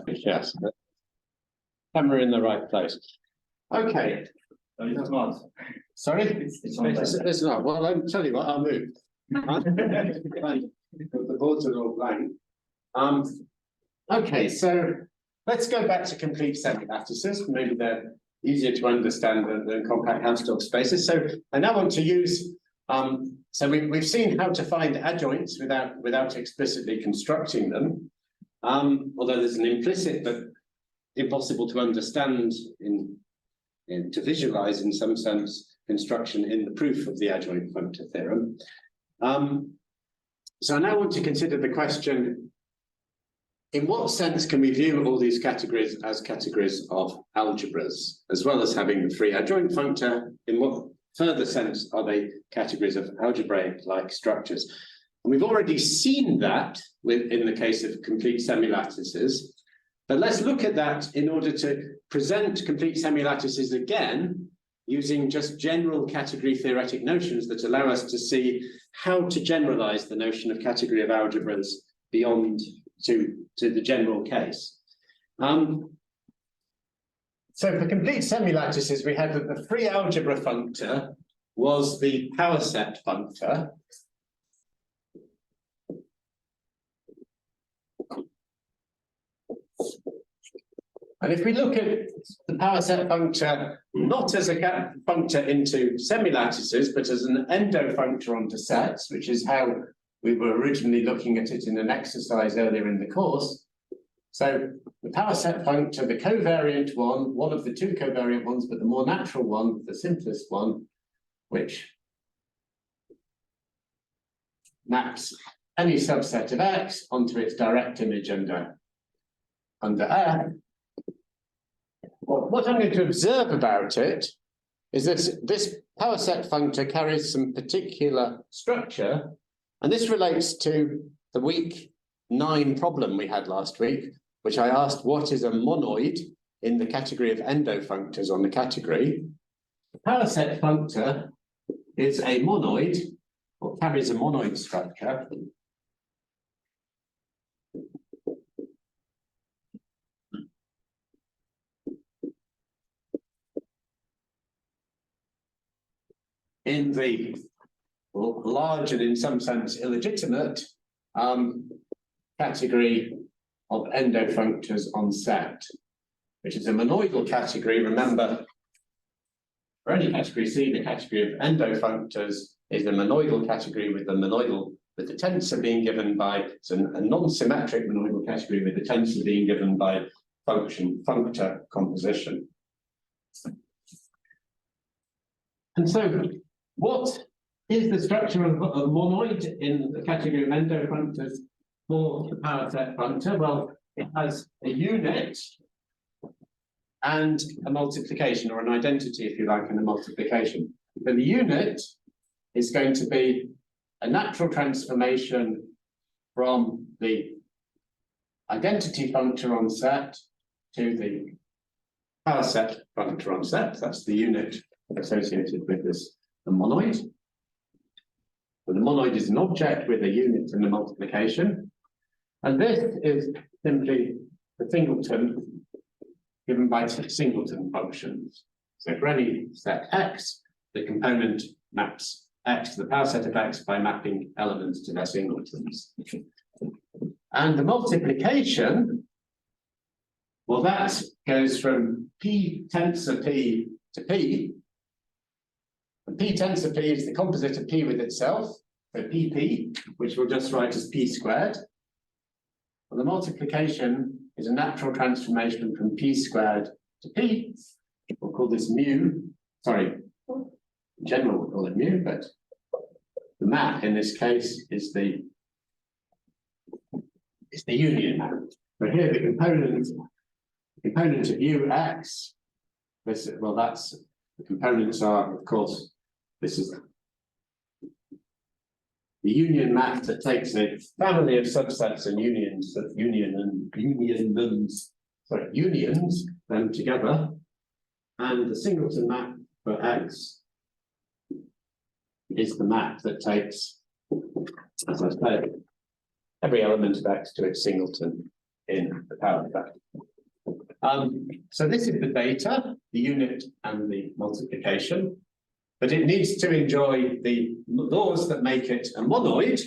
Yes. Camera in the right place. Okay. It's not. Sorry? It's not. It's not. Well, I'll tell you what, I'll move. The boards are all blank. Okay, so let's go back to complete semilattices. Maybe they're easier to understand than compact Hausdorff spaces. So I now want to use, so we've seen how to find adjoints without explicitly constructing them. Although there's an implicit but impossible to understand to visualize in some sense construction in the proof of the adjoint functor theorem. So I now want to consider the question, in what sense can we view all these categories as categories of algebras, as well as having the free adjoint functor? In what further sense are they categories of algebraic-like structures? And we've already seen that in the case of complete semilattices, but let's look at that in order to present complete semilattices again, using just general category theoretic notions that allow us to see how to generalize the notion of category of algebras beyond to the general case. So for complete semilattices, we had that the free algebra functor was the powerset functor. And if we look at the powerset functor not as a functor into semilattices, but as an endofunctor onto sets, which is how we were originally looking at it in an exercise earlier in the course. So the powerset functor, the covariant one of the two covariant ones, but the more natural one, the simplest one, which maps any subset of X onto its direct image under F. Well, what I'm going to observe about it is that this powerset functor carries some particular structure, and this relates to the week 9 problem we had last week, which I asked what is a monoid in the category of endofunctors on the category. The powerset functor is a monoid, or carries a monoid structure. In the large and in some sense illegitimate category of endofunctors on set, which is a monoidal category. Remember, for any category C, the category of endofunctors is a monoidal category with the tensor being given by, so a non-symmetric monoidal category with the tensor being given by functor composition. And so, what is the structure of a monoid in the category of endofunctors for the powerset functor? Well, it has a unit and a multiplication, or an identity, if you like, and a multiplication. So the unit is going to be a natural transformation from the identity functor on set to the powerset functor on set. That's the unit associated with this, the monoid. So the monoid is an object with a unit and a multiplication. And this is simply the singleton given by singleton functions. So for any set X, the component maps X to the powerset of X by mapping elements to their singletons. And the multiplication, well, that goes from P tensor P to P. And P tensor P is the composite of P with itself, so PP, which we'll just write as P squared. And the multiplication is a natural transformation from P squared to P. We'll call this mu. Sorry, in general we'll call it mu, but the map in this case is the union map. So here the component of UX, this, well, that's the components are, of course, this is the union map that takes a family of subsets and unions, unions them together, and the singleton map for X is the map that takes, as I said, every element of x to its singleton in the power set. So this is the data, the unit and the multiplication, but it needs to enjoy the laws that make it a monoid.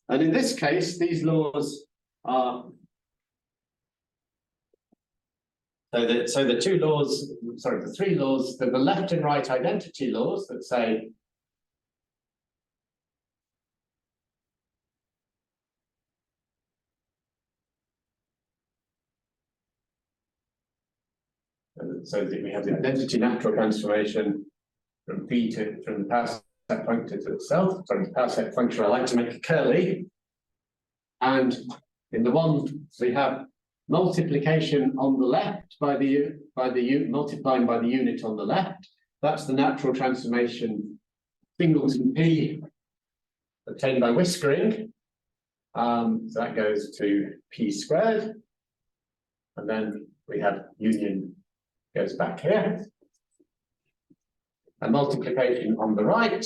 And in this case, these laws are so the two laws, sorry, the three laws, the left and right identity laws that say so that we have the identity natural transformation from the power set functor to itself. Sorry, the power set functor I like to make curly. And in the one we have multiplication on the left by the multiplying by the unit on the left. That's the natural transformation singleton p obtained by whiskering. So that goes to p squared, and then we have union goes back here. And multiplication on the right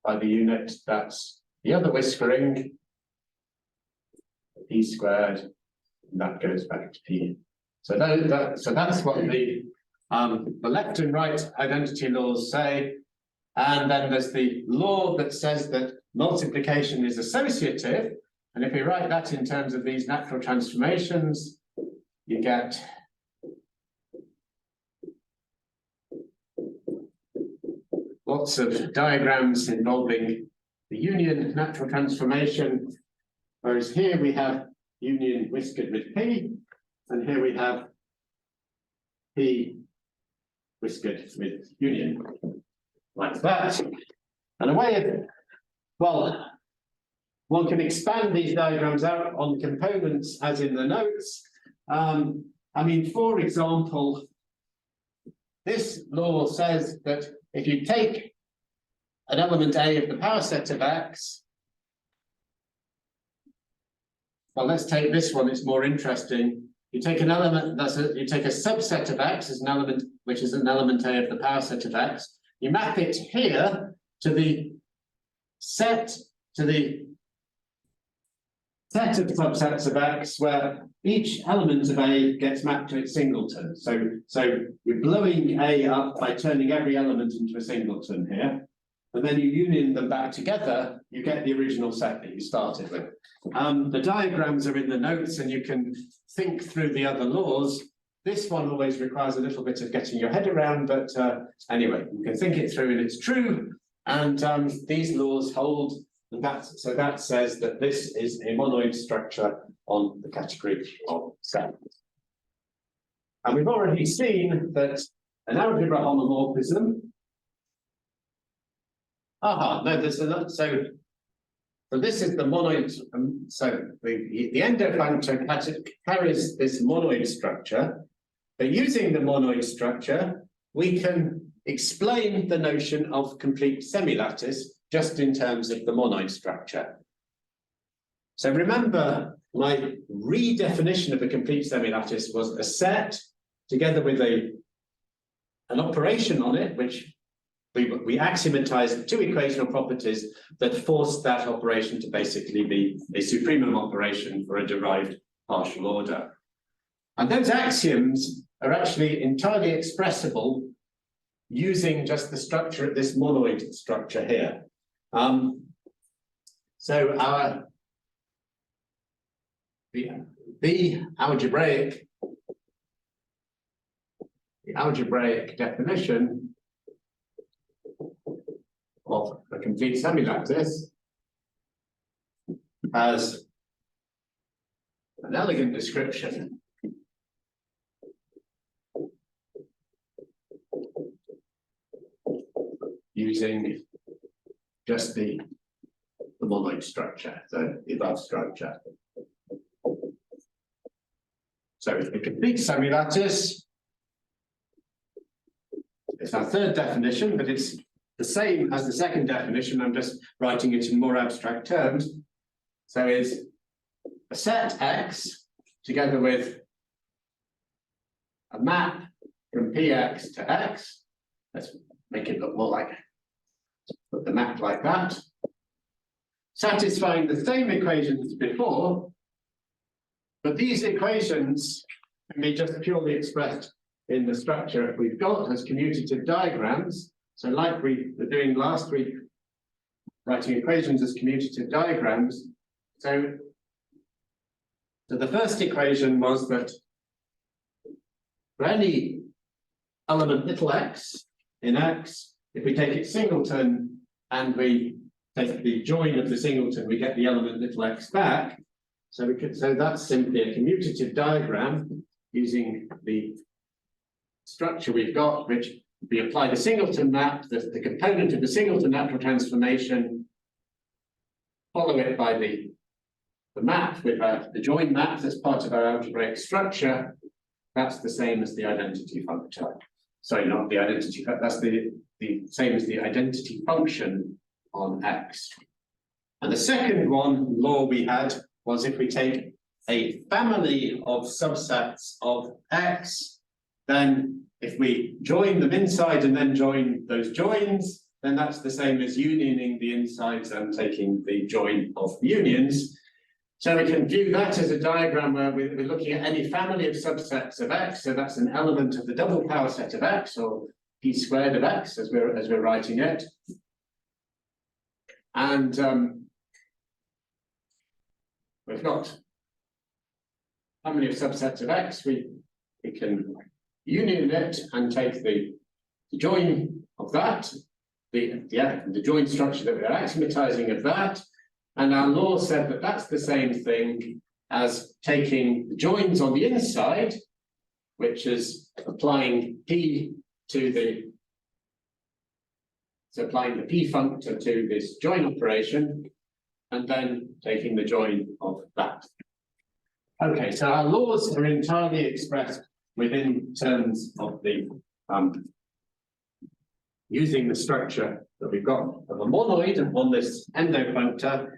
by the unit, that's the other whiskering, p squared, and that goes back to p. So that's what the left and right identity laws say. And then there's the law that says that multiplication is associative. And if we write that in terms of these natural transformations, you get lots of diagrams involving the union natural transformation, whereas here we have union whiskered with p, and here we have p whiskered with union, like that. And a way of, well, one can expand these diagrams out on components as in the notes. I mean, for example, this law says that if you take an element A of the power set of x, well, let's take this one, it's more interesting. You take an element, you take a subset of x as an element, which is an element A of the power set of x. You map it here to the set of subsets of x where each element of A gets mapped to its singleton. So we're blowing A up by turning every element into a singleton here. And then you union them back together, you get the original set that you started with. The diagrams are in the notes and you can think through the other laws. This one always requires a little bit of getting your head around, but anyway, you can think it through and it's true. And these laws hold. And so that says that this is a monoid structure on the category of sets. And we've already seen that an algebra homomorphism. No, there's another. So this is the monoid. So the endo functor carries this monoid structure. But using the monoid structure, we can explain the notion of complete semilattice just in terms of the monoid structure. So remember, my redefinition of a complete semilattice was a set together with an operation on it, which we axiomatized two equational properties that forced that operation to basically be a supremum operation for a derived partial order. And those axioms are actually entirely expressible using just the structure of this monoid structure here. So the algebraic definition of a complete semilattice has an elegant description using just the monoid structure, the above structure. So a complete semilattice, it's our third definition, but it's the same as the second definition. I'm just writing it in more abstract terms. So is a set X together with a map from Px to X. Let's make it look more like, put the map like that. satisfying the same equations as before, but these equations can be just purely expressed in the structure we've got as commutative diagrams. So like we were doing last week, writing equations as commutative diagrams. So the first equation was that for any element little x in X, if we take it singleton and we take the join of the singleton, we get the element little x back. So that's simply a commutative diagram using the structure we've got, which we apply the singleton map, the component of the singleton natural transformation, follow it by the map with the join map that's part of our algebraic structure. That's the same as the identity functor. Sorry, not the identity, that's the same as the identity function on X. And the second law we had was if we take a family of subsets of X, then if we join them inside and then join those joins, then that's the same as unioning the insides and taking the join of the unions. So we can view that as a diagram where we're looking at any family of subsets of X. So that's an element of the double power set of X, or p squared of X as we're writing it. And we've got family of subsets of X. We can union it and take the join of that, the join structure that we're axiomatizing of that. And our law said that that's the same thing as taking the joins on the inside, which is applying p to applying the p functor to this join operation, and then taking the join of that. Okay, so our laws are entirely expressed within terms of the using the structure that we've got of a monoid on this endofunctor.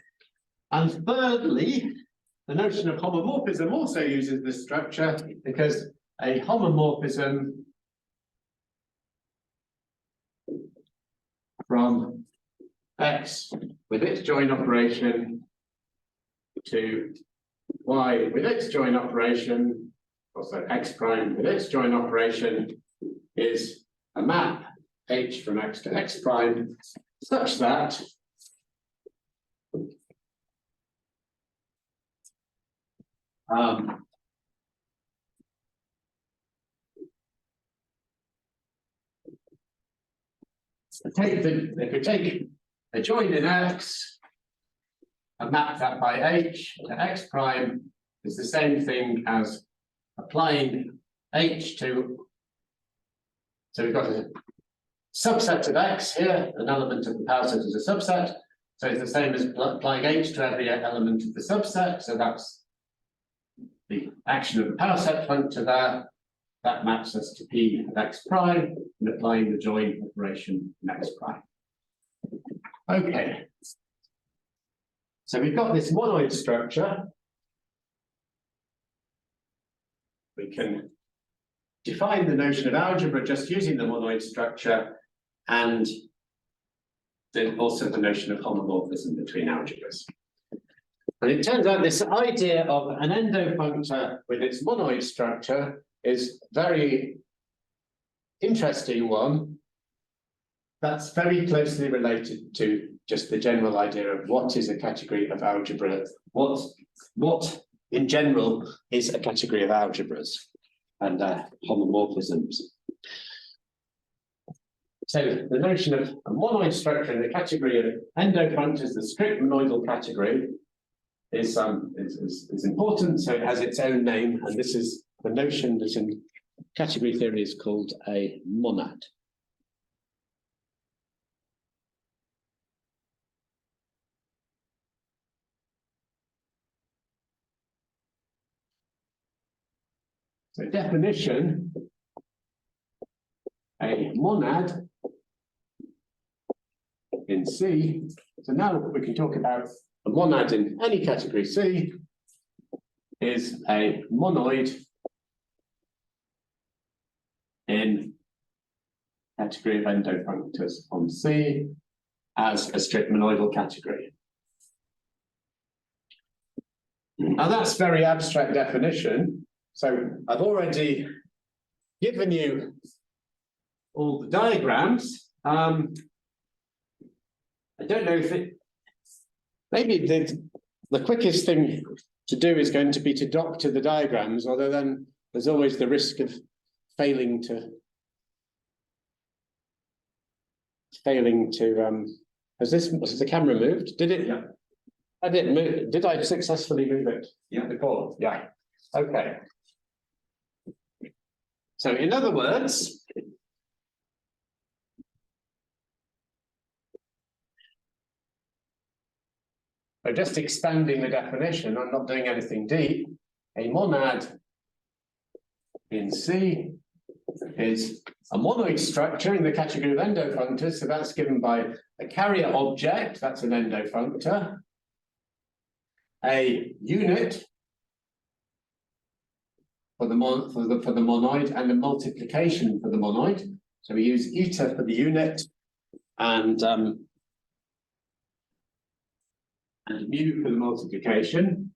And thirdly, the notion of homomorphism also uses this structure, because a homomorphism from X with its join operation to Y with its join operation, also X prime with its join operation, is a map H from X to X prime, such that if we take a join in X and map that by H to X prime, is the same thing as applying H to, so we've got a subset of X here, an element of the power set is a subset, so it's the same as applying H to every element of the subset, so that's the action of the power set functor there. That maps us to P of X prime and applying the join operation in X prime. Okay. So we've got this monoid structure. We can define the notion of algebra just using the monoid structure, and then also the notion of homomorphism between algebras. And it turns out this idea of an endofunctor with its monoid structure is very interesting one that's very closely related to just the general idea of what is a category of algebra, what in general is a category of algebras and homomorphisms. So the notion of a monoid structure in the category of endofunctors, the strict monoidal category, is important. So it has its own name, and this is the notion that in category theory is called a monad. So definition, a monad in C. So now we can talk about a monad in any category C is a monoid in category of endofunctors on C as a strict monoidal category. Now that's very abstract definition. So I've already given you all the diagrams. I don't know if maybe the quickest thing to do is going to be to doctor the diagrams, although then there's always the risk of failing to has the camera moved? Did it? Yeah. I didn't move. Did I successfully move it? Yeah. Before? Yeah. Okay. So in other words, by just expanding the definition, I'm not doing anything deep. A monad in C is a monoid structure in the category of endofunctors, so that's given by a carrier object, that's an endofunctor, a unit for the monoid, and a multiplication for the monoid. So we use eta for the unit and mu for the multiplication.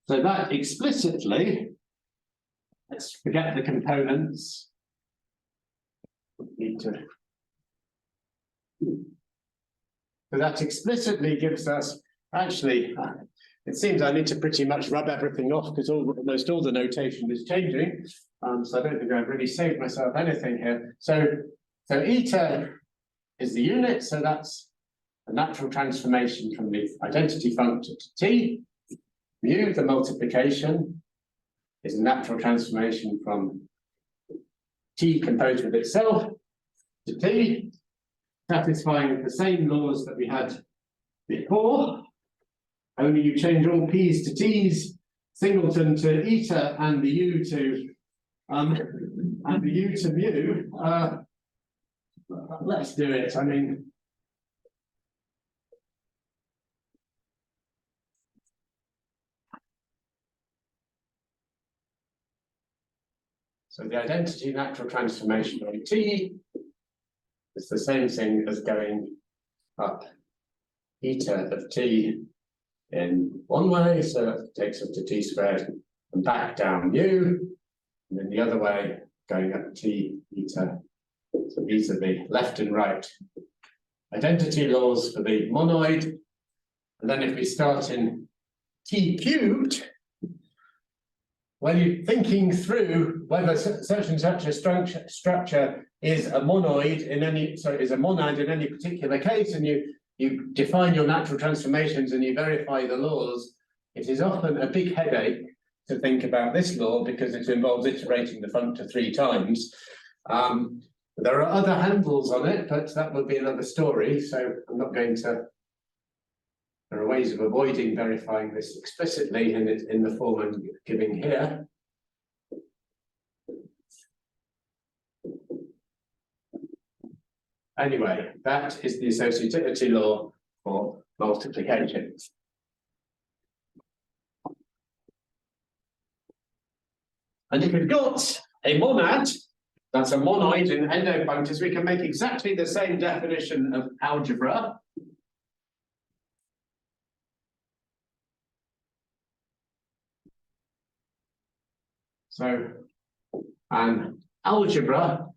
So that explicitly, let's forget the components. So that explicitly gives us, actually, it seems I need to pretty much rub everything off because almost all the notation is changing. So I don't think I've really saved myself anything here. So eta is the unit, so that's a natural transformation from the identity functor to t. Mu, the multiplication, is a natural transformation from t composed with itself to t, satisfying the same laws that we had before, only you change all p's to t's, singleton to eta, and the u to mu. Let's do it. I mean, so the identity natural transformation on T is the same thing as going up eta of T in one way, so that takes us to T squared, and back down mu, and then the other way, going up T eta. So these are the left and right identity laws for the monoid. And then if we start in T cubed, when you're thinking through whether such and such a structure is a monoid in any, is a monad in any particular case, and you define your natural transformations and you verify the laws, it is often a big headache to think about this law because it involves iterating the functor 3 times. There are other handles on it, but that would be another story, so I'm not going to. There are ways of avoiding verifying this explicitly in the form I'm giving here. Anyway, that is the associativity law for multiplication. And if we've got a monad, that's a monoid in endofunctors, we can make exactly the same definition of algebra. So, an algebra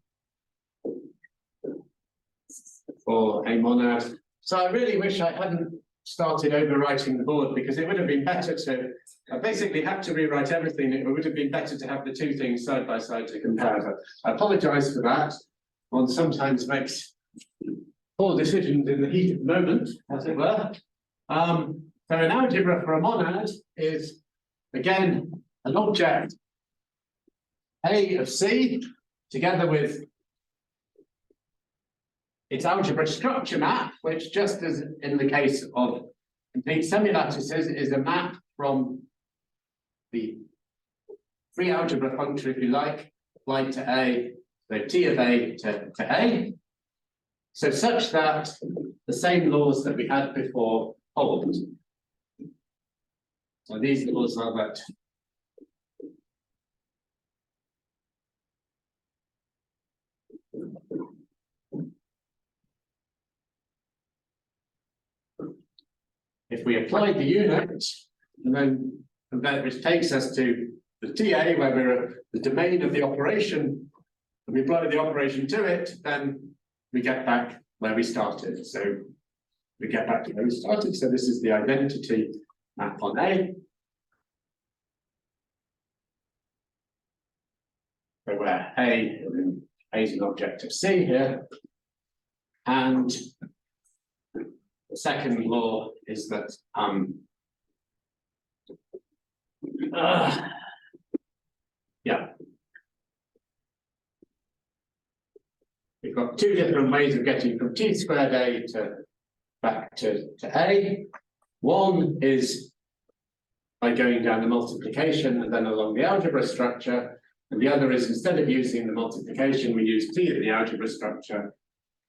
for a monad. So I really wish I hadn't started overwriting the board because it would have been better to, I basically had to rewrite everything. It would have been better to have the two things side by side to compare. I apologize for that. One sometimes makes poor decisions in the heat of the moment, as it were. So an algebra for a monad is, again, an object A of C, together with its algebra structure map, which just as in the case of complete semilattices, is a map from the free algebra functor, if you like, applied to A, so T of A to A. So such that the same laws that we had before hold. So these laws are that if we apply the unit, and then which takes us to the TA, where we're the domain of the operation, and we apply the operation to it, then we get back where we started. So we get back to where we started. So this is the identity map on A. So where A is an object of C here. And the second law is that we've got two different ways of getting from T squared A to back to A. One is by going down the multiplication and then along the algebra structure. And the other is, instead of using the multiplication, we use T of the algebra structure,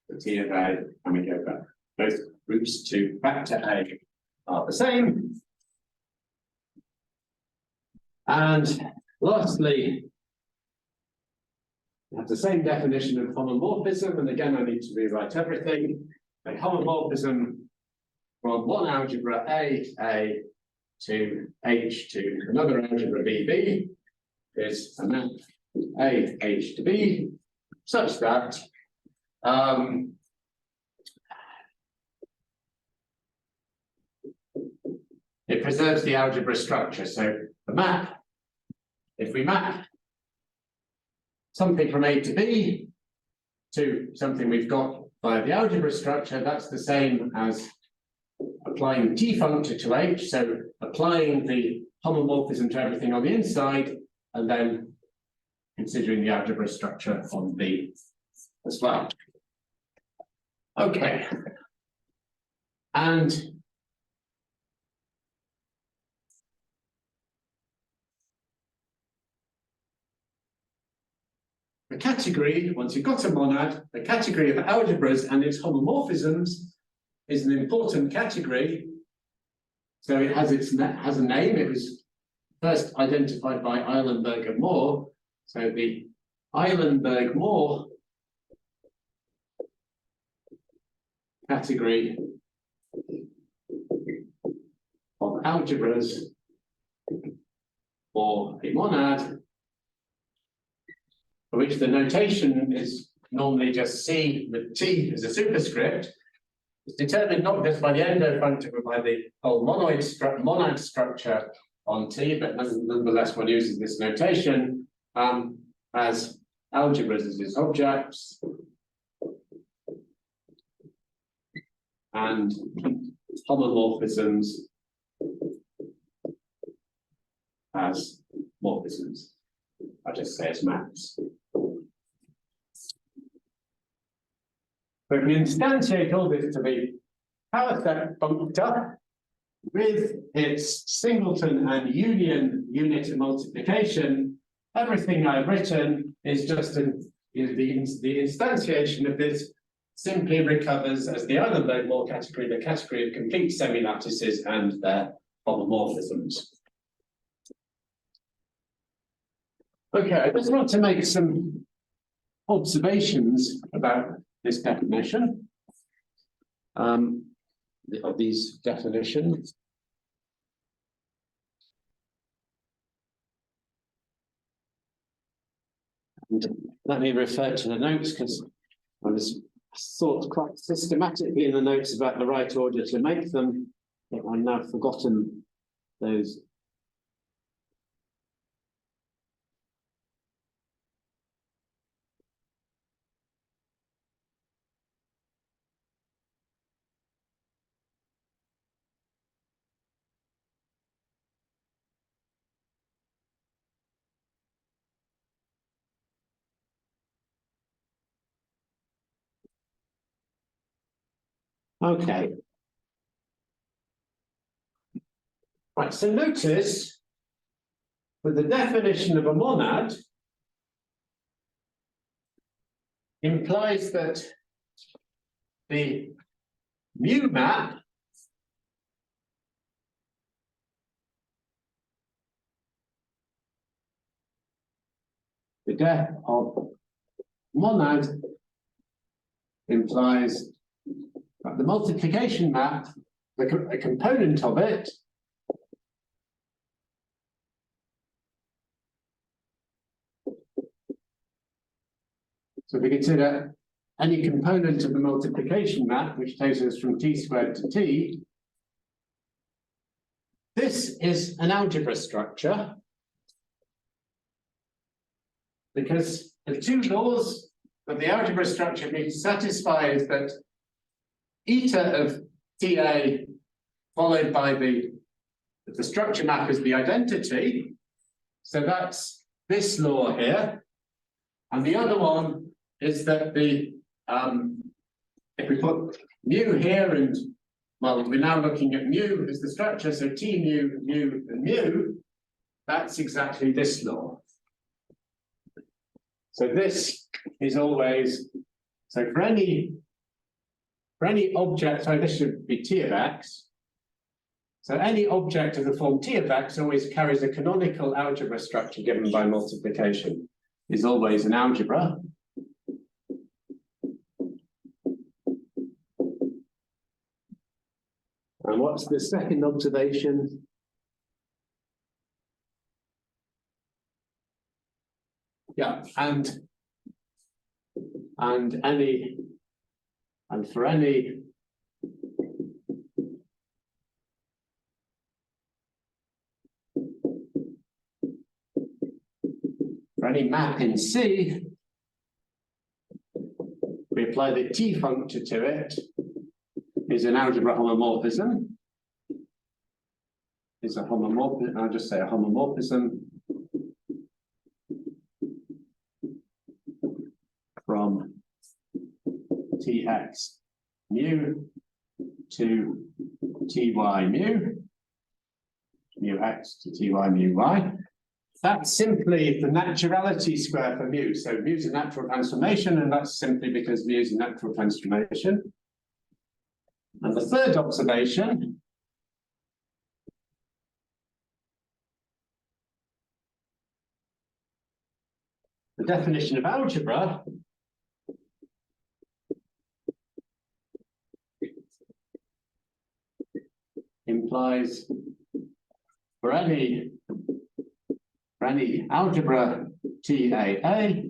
the T of A, and we go back. Both routes to back to A are the same. And lastly, we have the same definition of homomorphism. And again, I need to rewrite everything. A homomorphism from one algebra A to H to another algebra B is a map A, H to B, such that it preserves the algebra structure. So the map, if we map something from A to B to something we've got via the algebra structure, that's the same as applying T functor to H. So applying the homomorphism to everything on the inside, and then considering the algebra structure on B as well. Okay. And the category, once you've got a monad, the category of algebras and its homomorphisms is an important category. So it has a name. It was first identified by Eilenberg and Moore. So the Eilenberg-Moore category of algebras or a monad, for which the notation is normally just C with T as a superscript, is determined not just by the endo functor, but by the whole monad structure on T, but nonetheless one uses this notation as algebras as its objects and homomorphisms as morphisms. I just say as maps. But we instantiate all this to the powerset functor with its singleton and union unit of multiplication. Everything I've written is just the instantiation of this simply recovers as the Eilenberg-Moore category, the category of complete semilattices and their homomorphisms. Okay, I just want to make some observations about this definition, of these definitions. And let me refer to the notes, because I was thought quite systematically in the notes about the right order to make them, but I've now forgotten those. Okay. Right, so notice that the definition of a monad implies that the mu map the def of monad implies that the multiplication map, a component of it, so we consider any component of the multiplication map, which takes us from t squared to t. This is an algebra structure because the two laws of the algebra structure need to satisfy is that eta of TA followed by the structure map is the identity. So that's this law here. And the other one is that the if we put mu here and well, we're now looking at mu as the structure, so T mu, mu, and mu, that's exactly this law. So this is always, so for any object, so this should be T of X. So any object of the form T of X always carries a canonical algebra structure given by multiplication, is always an algebra. And what's the second observation? Yeah, and for any map in C, we apply the T functor to it, is an algebra homomorphism. Is a homomorphism, I'll just say a homomorphism from Tx mu to Ty mu, mu x to Ty mu y. That's simply the naturality square for mu. So mu is a natural transformation, and that's simply because mu is a natural transformation. And the third observation the definition of algebra implies for any algebra TAA,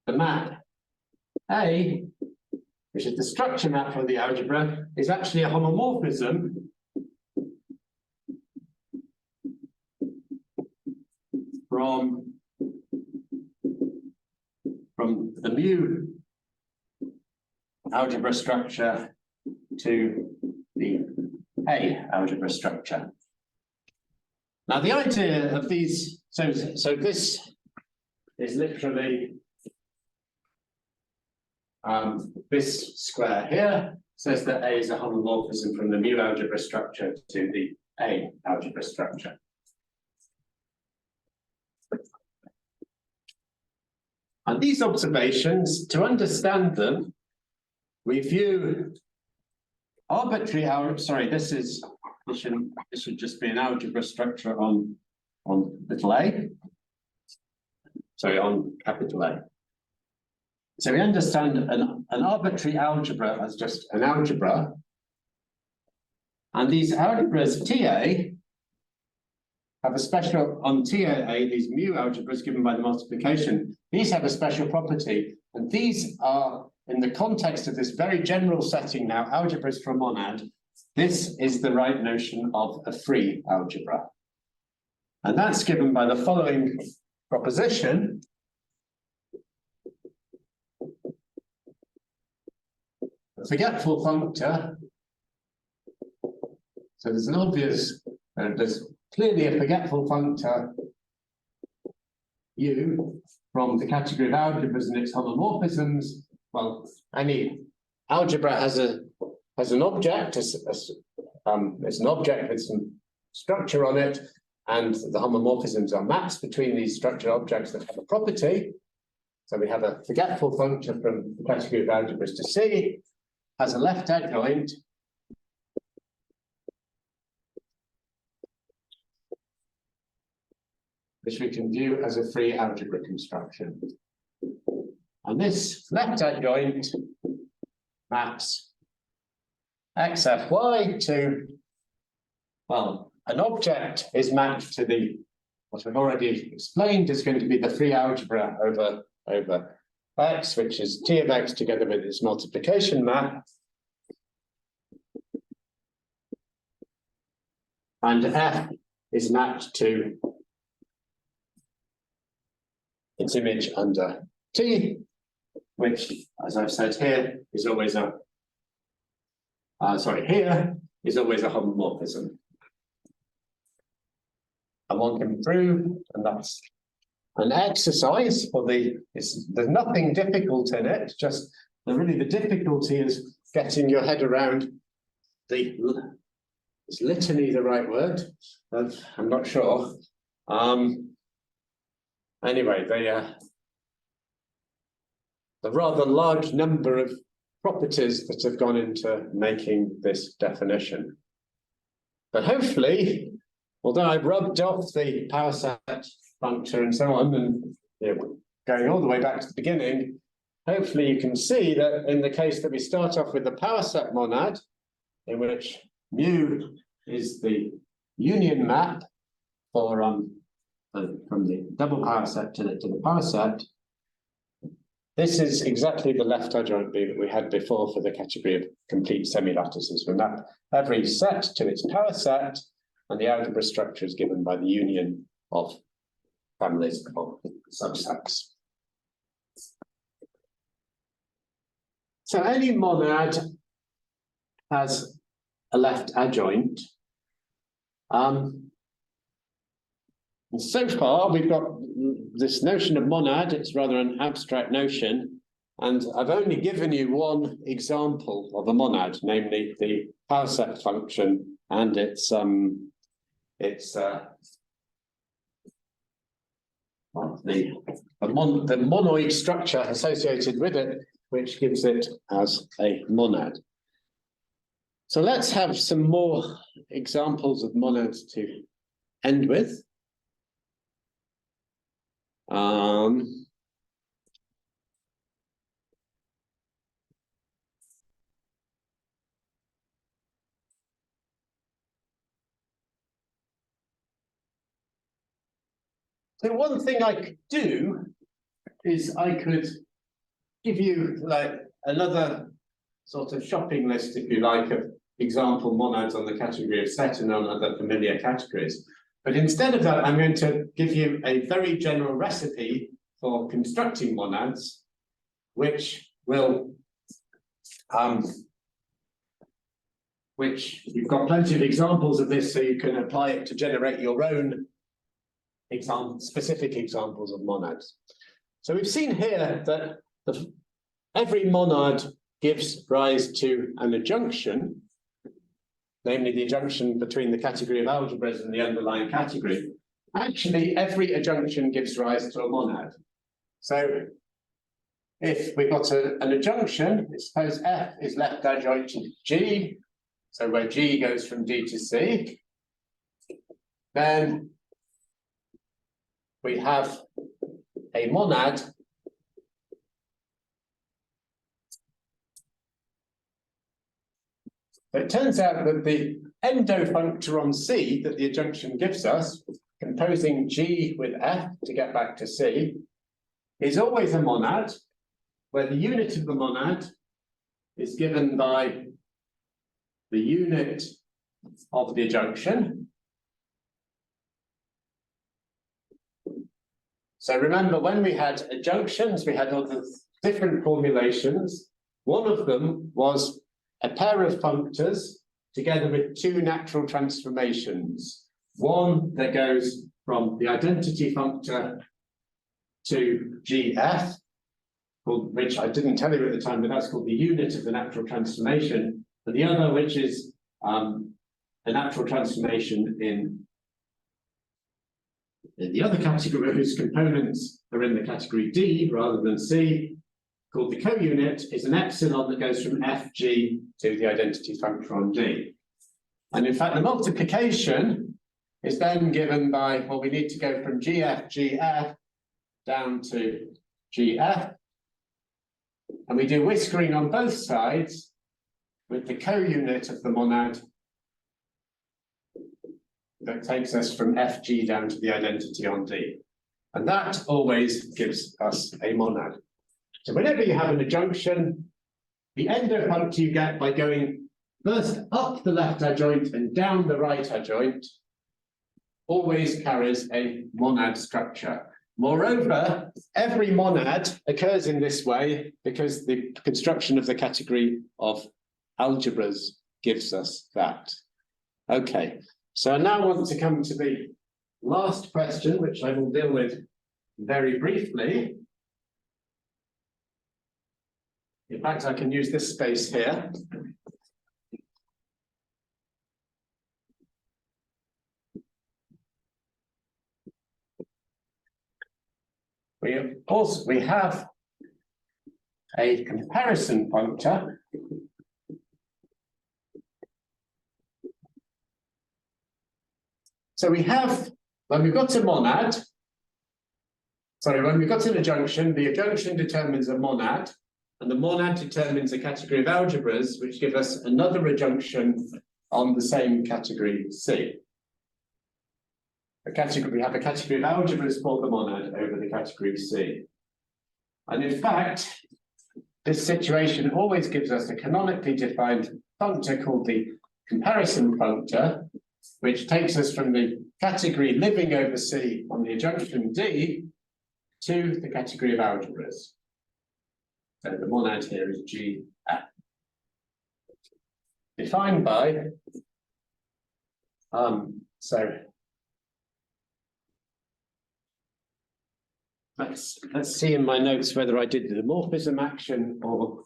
the map A, which is the structure map for the algebra, is actually a homomorphism from the mu algebra structure to the A algebra structure. Now the idea of these, so this is literally this square here says that A is a homomorphism from the mu algebra structure to the A algebra structure. And these observations, to understand them, we view arbitrary this should just be an algebra structure on little a. Sorry, on capital A. So we understand an arbitrary algebra as just an algebra. And these algebras TA have a special, on TAA, these mu algebras given by the multiplication, these have a special property. And these are, in the context of this very general setting now, algebras for a monad, this is the right notion of a free algebra. And that's given by the following proposition. A forgetful functor. So there's an obvious, there's clearly a forgetful functor U from the category of algebras and its homomorphisms. Well, any algebra has an object, it's an object with some structure on it, and the homomorphisms are maps between these structured objects that have a property. So we have a forgetful functor from the category of algebras to C, has a left adjoint, which we can view as a free algebra construction. And this left adjoint maps xfy to, well, an object is mapped to the, what I've already explained is going to be the free algebra over x, which is t of x together with its multiplication map. And f is mapped to its image under T, which, as I've said here, is always a, here is always a homomorphism. And one can prove, and that's an exercise for there's nothing difficult in it, just really the difficulty is getting your head around is litany the right word? I'm not sure. Anyway, the rather large number of properties that have gone into making this definition. But hopefully, although I've rubbed off the powerset functor and so on, and going all the way back to the beginning, hopefully you can see that in the case that we start off with the powerset monad, in which mu is the union map for from the double powerset to the powerset. This is exactly the left adjoint B that we had before for the category of complete semilattices. We map every set to its powerset, and the algebra structure is given by the union of families of subsets. So any monad has a left adjoint. And so far, we've got this notion of monad. It's rather an abstract notion. And I've only given you one example of a monad, namely the powerset function and its the monoid structure associated with it, which gives it as a monad. So let's have some more examples of monads to end with. So one thing I could do is I could give you like another sort of shopping list, if you like, of example monads on the category of set and on other familiar categories. But instead of that, I'm going to give you a very general recipe for constructing monads, which will, which you've got plenty of examples of this, so you can apply it to generate your own specific examples of monads. So we've seen here that every monad gives rise to an adjunction, namely the adjunction between the category of algebras and the underlying category. Actually, every adjunction gives rise to a monad. So if we've got an adjunction, suppose F is left adjoint to G, so where G goes from D to C, then we have a monad It turns out that the endofunctor on C that the adjunction gives us, composing G with F to get back to C, is always a monad, where the unit of the monad is given by the unit of the adjunction. So remember, when we had adjunctions, we had all the different formulations. One of them was a pair of functors together with two natural transformations. One that goes from the identity functor to GF, which I didn't tell you at the time, but that's called the unit of the natural transformation. And the other, which is a natural transformation in the other category, whose components are in the category D rather than C, called the co-unit, is an epsilon that goes from FG to the identity functor on D. And in fact, the multiplication is then given by, well, we need to go from GF down to GF. And we do whiskering on both sides with the co-unit of the monad that takes us from FG down to the identity on D. And that always gives us a monad. So whenever you have an adjunction, the endofunctor you get by going first up the left adjoint and down the right adjoint always carries a monad structure. Moreover, every monad occurs in this way because the construction of the category of algebras gives us that. Okay, so I now want to come to the last question, which I will deal with very briefly. In fact, I can use this space here. We have a comparison functor. So we have, when we've got a monad, when we've got an adjunction, the adjunction determines a monad, and the monad determines a category of algebras, which give us another adjunction on the same category C. We have a category of algebras called the monad over the category C. And in fact, this situation always gives us a canonically defined functor called the comparison functor, which takes us from the category living over C on the adjunction D to the category of algebras. So the monad here is GF. Defined by, let's see in my notes whether I did the morphism action or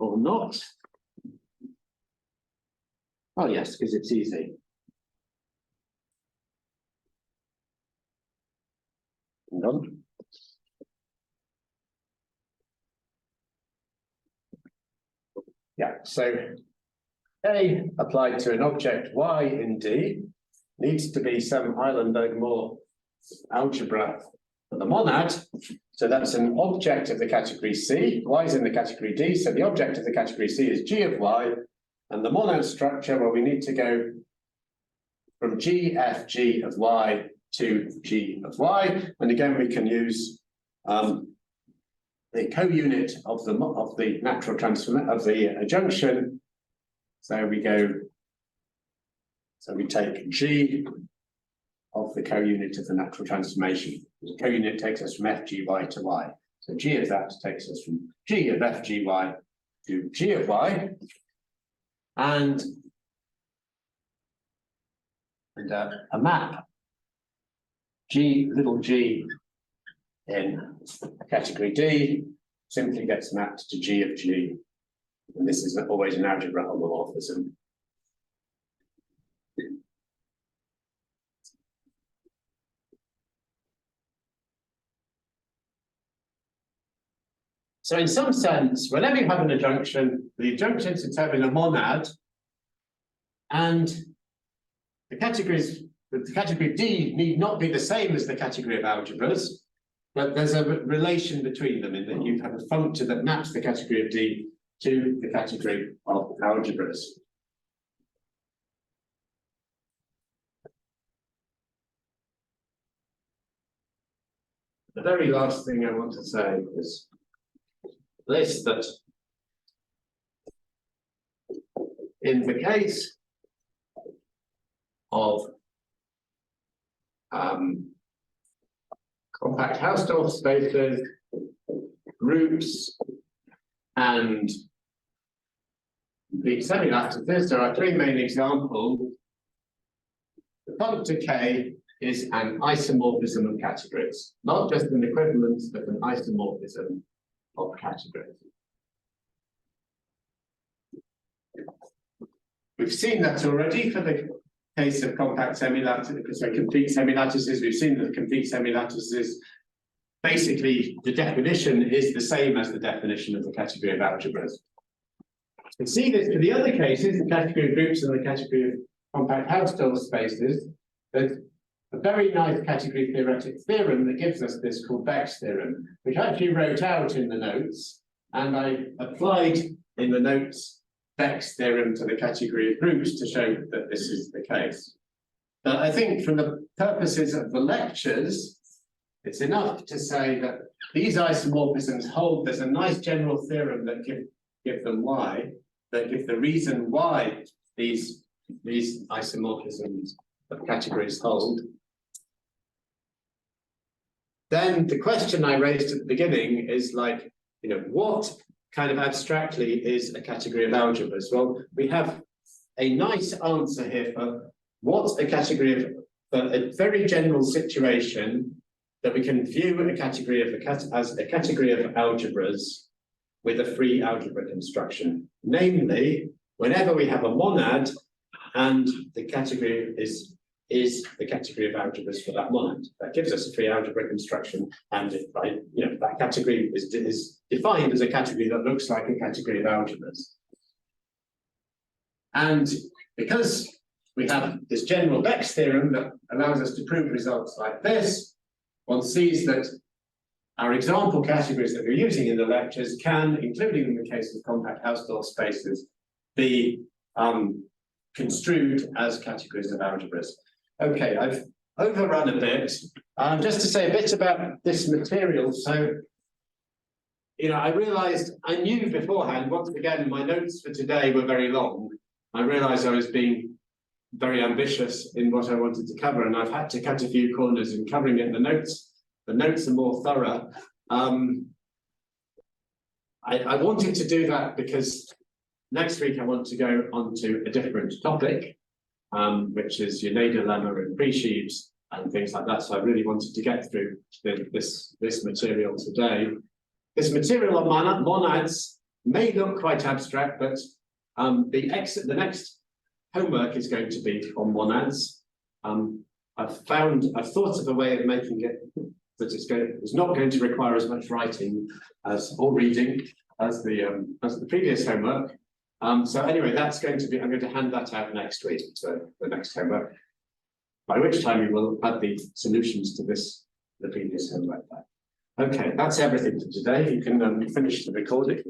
not. Oh yes, because it's easy. Hang on. Yeah, so A applied to an object Y in D needs to be some Eilenberg-Moore algebra for the monad. So that's an object of the category C. Y is in the category D, so the object of the category C is G of Y. And the monad structure, well, we need to go from GFG of Y to G of Y. And again, we can use the co-unit of the natural transform of the adjunction. So we take G of the co-unit of the natural transformation. The co-unit takes us from FGY to Y. So G of that takes us from G of FGY to G of Y. And a map G little g in category D simply gets mapped to G of G. And this is always an algebra homomorphism. So in some sense, whenever you have an adjunction, the adjunctions determine a monad, and the category D need not be the same as the category of algebras, but there's a relation between them in that you have a functor that maps the category of D to the category of algebras. The very last thing I want to say is this, that in the case of compact Hausdorff spaces, groups, and the semilattices, there are three main examples. The functor K is an isomorphism of categories, not just an equivalence, but an isomorphism of categories. We've seen that already for the case of compact semilattices, so complete semilattices. We've seen that complete semilattices, basically the definition is the same as the definition of the category of algebras. We see this for the other cases, the category of groups and the category of compact Hausdorff spaces. there's a very nice category theoretic theorem that gives us this called Beck's theorem, which I actually wrote out in the notes, and I applied in the notes Beck's theorem to the category of groups to show that this is the case. But I think for the purposes of the lectures, it's enough to say that these isomorphisms hold. There's a nice general theorem that give them why, that give the reason why these isomorphisms of categories hold. Then the question I raised at the beginning is like, what kind of abstractly is a category of algebras? Well, we have a nice answer here for what a category of, for a very general situation that we can view a category of as a category of algebras with a free algebra construction. Namely, whenever we have a monad and the category is the category of algebras for that monad, that gives us a free algebra construction, and that category is defined as a category that looks like a category of algebras. And because we have this general Beck's theorem that allows us to prove results like this, one sees that our example categories that we're using in the lectures can, including in the case of compact Hausdorff spaces, be construed as categories of algebras. Okay, I've overrun a bit. Just to say a bit about this material. So, I realized, I knew beforehand, once again, my notes for today were very long. I realized I was being very ambitious in what I wanted to cover, and I've had to cut a few corners in covering it. The notes are more thorough. I wanted to do that because next week I want to go on to a different topic, which is your Nader lemma and pre-sheaves and things like that. So I really wanted to get through this material today. This material on monads may look quite abstract, but the next homework is going to be on monads. I've thought of a way of making it that it's not going to require as much writing or reading as the previous homework. So anyway, that's going to be, I'm going to hand that out next week, so the next homework, by which time we will add the solutions to the previous homework. Okay, that's everything for today. You can finish the recording.